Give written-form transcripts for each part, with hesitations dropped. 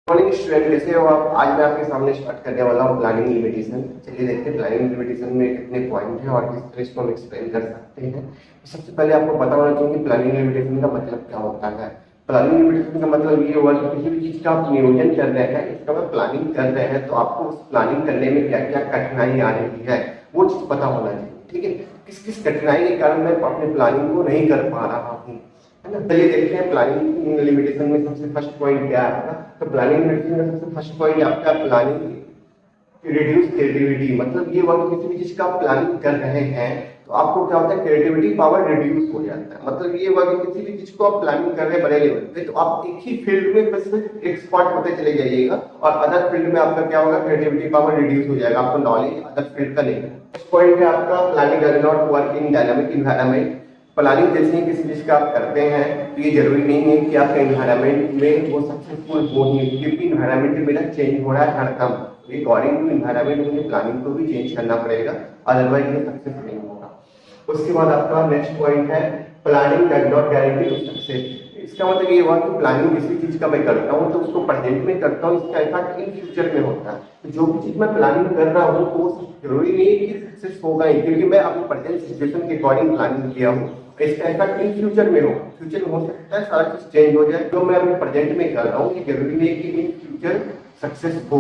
Morning student, कैसे हो आप? आज मैं आपके सामने स्टार्ट करने वाला हूँ प्लानिंग लिमिटेशन। चलिए देखते हैं प्लानिंग लिमिटेशन में कितने पॉइंट हैं और किस तरह इसको हम एक्सप्लेन कर सकते हैं। तो सबसे पहले आपको पता होना चाहिए कि प्लानिंग लिमिटेशन का मतलब क्या होता है। प्लानिंग लिमिटेशन का मतलब ये हुआ कि किसी भी चीज का आप नियोजन कर रहे हैं, इसका मतलब प्लानिंग कर रहे हैं, तो आपको उस प्लानिंग करने में क्या क्या कठिनाई आ रही है वो चीज पता होना चाहिए। ठीक है, किस किस कठिनाई के कारण मैं अपने प्लानिंग को नहीं कर पा रहा हूँ, है ना। चलिए देखते हैं प्लानिंग लिमिटेशन में सबसे फर्स्ट पॉइंट क्या है। तो प्लानिंग लिमिटेशन में सबसे फर्स्ट पॉइंट आपका प्लानिंग रिड्यूस क्रिएटिविटी। मतलब ये हुआ कि किसी भी चीज का आप प्लानिंग कर रहे हैं तो आपको क्या होता है, क्रिएटिविटी पावर रिड्यूस हो जाता है। मतलब ये हुआ कि किसी भी चीज को आप प्लानिंग कर रहे हैं बड़े लेवल पे, तो आप एक ही फील्ड में बस एक्सपर्ट होते चले जाइएगा और अदर फील्ड में आपका क्या होगा, क्रिएटिविटी पावर रिड्यूस हो जाएगा, आपको नॉलेज अदर फील्ड का नहीं है। नेक्स्ट पॉइंट है आपका planning does not work in dynamic environment. Planning जैसे ही किसी चीज का आप करते हैं तो ये जरूरी नहीं है कि आपके इन्वायरमेंट में वो सक्सेसफुल हो ही, क्योंकि इन्वायरमेंट मेरा चेंज हो रहा है हरदम। अकॉर्डिंग टू इन्वायरमेंट मुझे प्लानिंग को भी चेंज करना पड़ेगा, अदरवाइज ये सक्सेस नहीं होगा। उसके बाद आपका नेक्स्ट पॉइंट है planning does not guarantee to success. इसका मतलब ये हुआ कि प्लानिंग किसी चीज का मैं करता हूँ तो उसको प्रेजेंट में करता हूँ, इसका इफेक्ट इन फ्यूचर में होता है। तो जो भी चीज मैं प्लानिंग कर रहा हूँ तो वो जरूरी नहीं है कि सक्सेस होगा ही, क्योंकि मैं अपनी प्रेजेंट सिचुएशन के अकॉर्डिंग प्लानिंग किया हूँ। इसका इफेक्ट इन फ्यूचर में हो, फ्यूचर में हो सकता है सारा चीज चेंज हो जाए। जो मैं अपने प्रेजेंट में कर रहा हूँ ये जरूरी नहीं है कि इन फ्यूचर सक्सेस हो।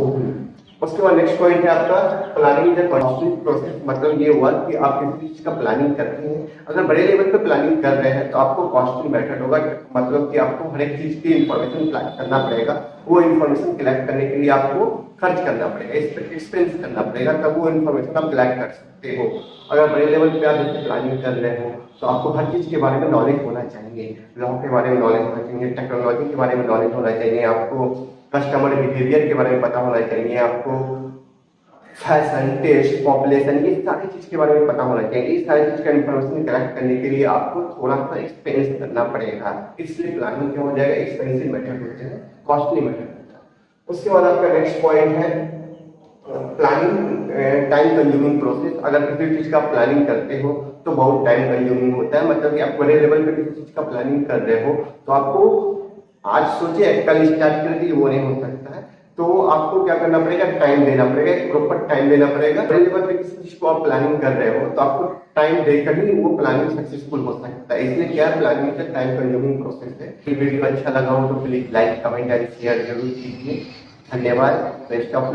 उसके बाद नेक्स्ट पॉइंट है आपका प्लानिंग इज कॉन्स्टेंट प्रोसेस। मतलब ये हुआ कि आप किसी चीज का प्लानिंग करते हैं, अगर बड़े लेवल पे प्लानिंग कर रहे हैं तो आपको कॉस्टली मेथड होगा। मतलब कि आपको हर एक चीज की इंफॉर्मेशन कलेक्ट करना पड़ेगा, वो इंफॉर्मेशन कलेक्ट करने के लिए आपको खर्च करना पड़ेगा, एक्सपेंस करना पड़ेगा, तब वो इन्फॉर्मेशन आप कलेक्ट कर सकते हो। अगर बड़े लेवल पे आप जैसे प्लानिंग कर रहे हो तो आपको हर चीज के बारे में नॉलेज होना चाहिए, लॉ के बारे में नॉलेज होना चाहिए, टेक्नोलॉजी के बारे में नॉलेज होना चाहिए, आपको कस्टमर बिहेवियर के बारे में पता होना चाहिए, आपको फैशन, टेस्ट, पॉपुलेशन, ये सारी चीज के बारे में पता होना चाहिए। इस सारी चीज का इन्फॉर्मेशन कलेक्ट करने के लिए आपको थोड़ा सा एक्सपेंस करना पड़ेगा, इसलिए प्लानिंग क्या हो जाएगा, एक्सपेंसिव मेथड होते हैं, कॉस्टली मेथड होता है। उसके बाद आपका नेक्स्ट पॉइंट है प्लानिंग टाइम कंज्यूमिंग प्रोसेस। अगर किसी चीज का प्लानिंग करते हो तो बहुत टाइम कंज्यूमिंग होता है। मतलब कि आप बड़े लेवल पे किसी चीज का प्लानिंग कर रहे हो तो आपको आज सोचे कल स्टार्ट कर दी, वो नहीं हो सकता है। तो आपको क्या करना पड़ेगा, टाइम देना पड़ेगा, एक प्रॉपर टाइम देना पड़ेगा। बड़े लेवल पे किसी चीज को आप प्लानिंग कर रहे हो तो आपको टाइम देकर ही वो प्लानिंग सक्सेसफुल हो सकता है। इसलिए क्या प्लानिंग का टाइम कंज्यूमिंग प्रोसेस है। ये वीडियो अच्छा लगा हो तो please like, comment and share जरूर कीजिए। धन्यवाद। Best of